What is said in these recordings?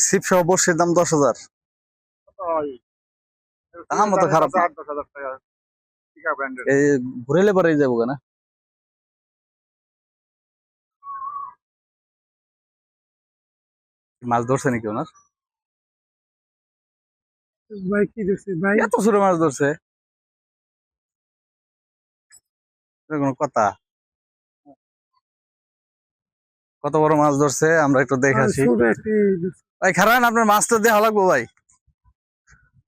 ছিপ সহ বড়শির দাম 10,000। দাম তো খারাপ না। এই ঘুরেলে পরে যাবো না। মাছ ধরছে নাকি ওনার? ভাই কি দেখছি ভাই? এত ছোট মাছ ধরছে, কোনো কথা? কত বড় মাছ ধরছে আমরা একটু দেখাচ্ছি। ভাই খারাপ, আপনার মাছটা দেওয়া লাগবো ভাই।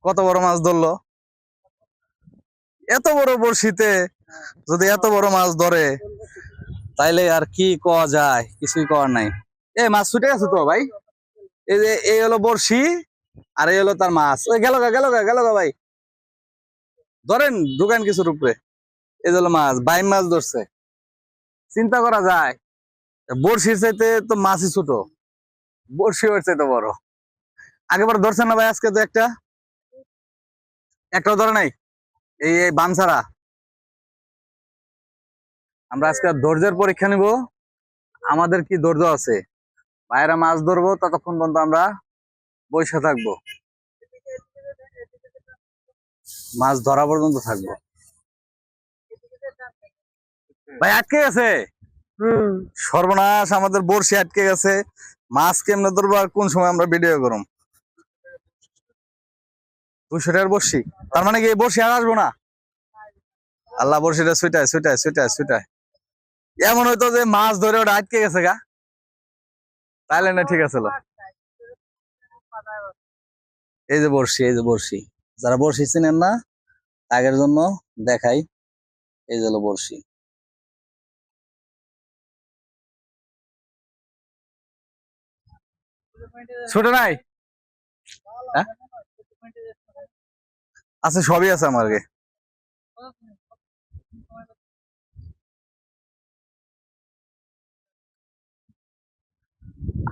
কত বড় মাছ ধরলো, এত বড় বড়শিতে যদি এত বড় মাছ ধরে তাইলে আর কি কওয়া যায়, কিছুই কওয়ার নাই। এই মাছ ছুটে গেছে তো ভাই। এই যে এই হলো বড়শি আর এই হলো তার মাছ। ওই গেল গা ভাই, ধরেন দোকান কিছুর উপরে। এই হলো মাছ, বাইম মাছ ধরছে। চিন্তা করা যায়, বড়শির চাইতে তো মাছই ছোট, বড়শি ওর চাইতে বড়। আগেবার ধরছেন না ভাই? আজকে তো একটাও ধরে নাই, এই বান ছাড়া। আমরা আজকে ধৈর্যের পরীক্ষা নিব, আমাদের কি ধৈর্য আছে। ভাইরা মাছ ধরবো, ততক্ষণ পর্যন্ত আমরা বসে থাকবো, মাছ ধরা পর্যন্ত থাকবো। ভাই আটকে গেছে, সর্বনাশ, আমাদের বড়শি আটকে গেছে। মাছ কেমনে ধরবো আর কোন সময় আমরা ভিডিও করব? 200 টাকার বড়শি, তার মানে কি এই বড়শি আর আসবো না? আল্লাহ, বড়শিটা ছুটায়। এমন হয়তো যে মাছ ধরে ওটা আটকে গেছে গা, তাইলে না ঠিক আছে। এই যে বড়শি, যারা বড়শি চিনেন না তাদের জন্য দেখাই। এই যে হলো বড়শি। ছোট নাই? আছে, সবই আছে আমার আগে।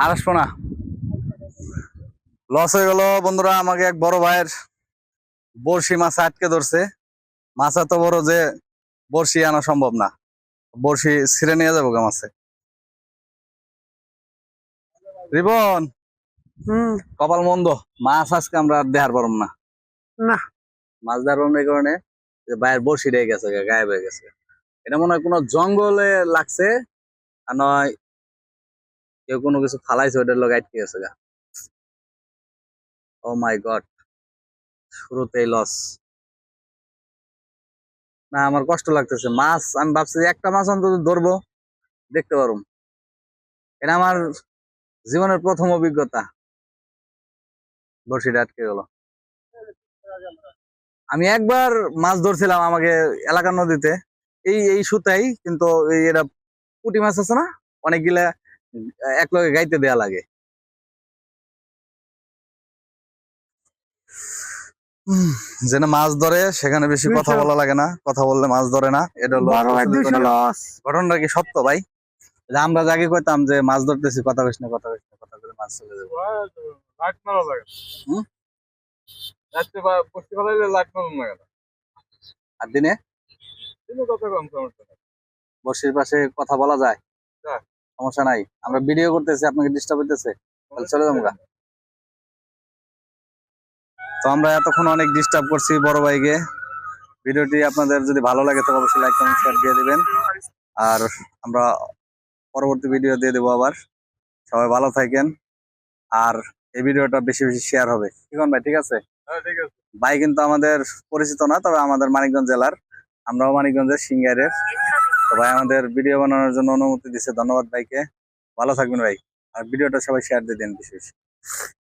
আর আসবো না, লস হয়ে গেল বন্ধুরা। আমাকে এক বড় ভাইয়ের বড়শি মাছ আটকে ধরছে। মাছ এত বড় যে বড়শি আনা সম্ভব না, বড়শি ছিঁড়ে নিয়ে যাবো গা মাছে। রিবন, কপাল মন্দ, মাছ আজকে আমরা দেখার পারব না। মাছ দেখার পারব না এই কারণে যে ভাইয়ের বড়শি রেগে গেছে, গায়েব হয়ে গেছে। এটা মনে হয় কোনো জঙ্গলে লাগছে, আর নয় কেউ কোনো কিছু ফালাইছে, ওইটার লোক আটকে গেছে গা। ও মাই গড, শুরুতেই লস। না, আমার কষ্ট লাগতেছে। মাছ আমি ভাবছি যে একটা মাছ অন্তত ধরবো, দেখতে পারবো। এটা আমার জীবনের প্রথম অভিজ্ঞতা, বড়শিটা আটকে গেল। আমি একবার মাছ ধরছিলাম আমাকে এলাকার নদীতে, এই সুতাই, কিন্তু এরা পুঁটি মাছ আছে না, অনেকগুলা এক লগে গাইতে দেয়া লাগে। যেখানে মাছ ধরে সেখানে বেশি কথা বলা লাগে না, কথা বললে মাছ ধরে না। এটা হলো ঘটনাটা কি সত্য ভাই? যে আমরা যাকে কইতাম যে মাছ ধরতেছি, কথা কইস না, কথা বলে মাছ চলে যাবে। আর দিনে বর্ষির পাশে কথা বলা যায়, সমস্যা নাই। আমরা ভিডিও করতেছি, আপনাকে ডিস্টার্ব হইতেছে, চলে যাবো গা। তো আমরা এতক্ষণ অনেক ডিস্টার্ব করছি বড় ভাইকে। ভিডিওটি আপনাদের যদি ভালো লাগে তো অবশ্যই লাইক কমেন্ট শেয়ার দিয়ে দিবেন। আর আমরা পরবর্তী ভিডিও দিয়ে দেবো আবার। সবাই ভালো থাকেন, আর এই ভিডিওটা বেশি বেশি শেয়ার হবে। ঠিক ভাই? ঠিক আছে ভাই, কিন্তু আমাদের পরিচিত না, তবে আমাদের মানিকগঞ্জ জেলার, আমরাও মানিকগঞ্জের সিঙ্গারের। তো ভাই আমাদের ভিডিও বানানোর জন্য অনুমতি দিচ্ছে, ধন্যবাদ ভাইকে। ভালো থাকবেন ভাই, আর ভিডিওটা সবাই শেয়ার দিয়ে দেন বেশি বেশি।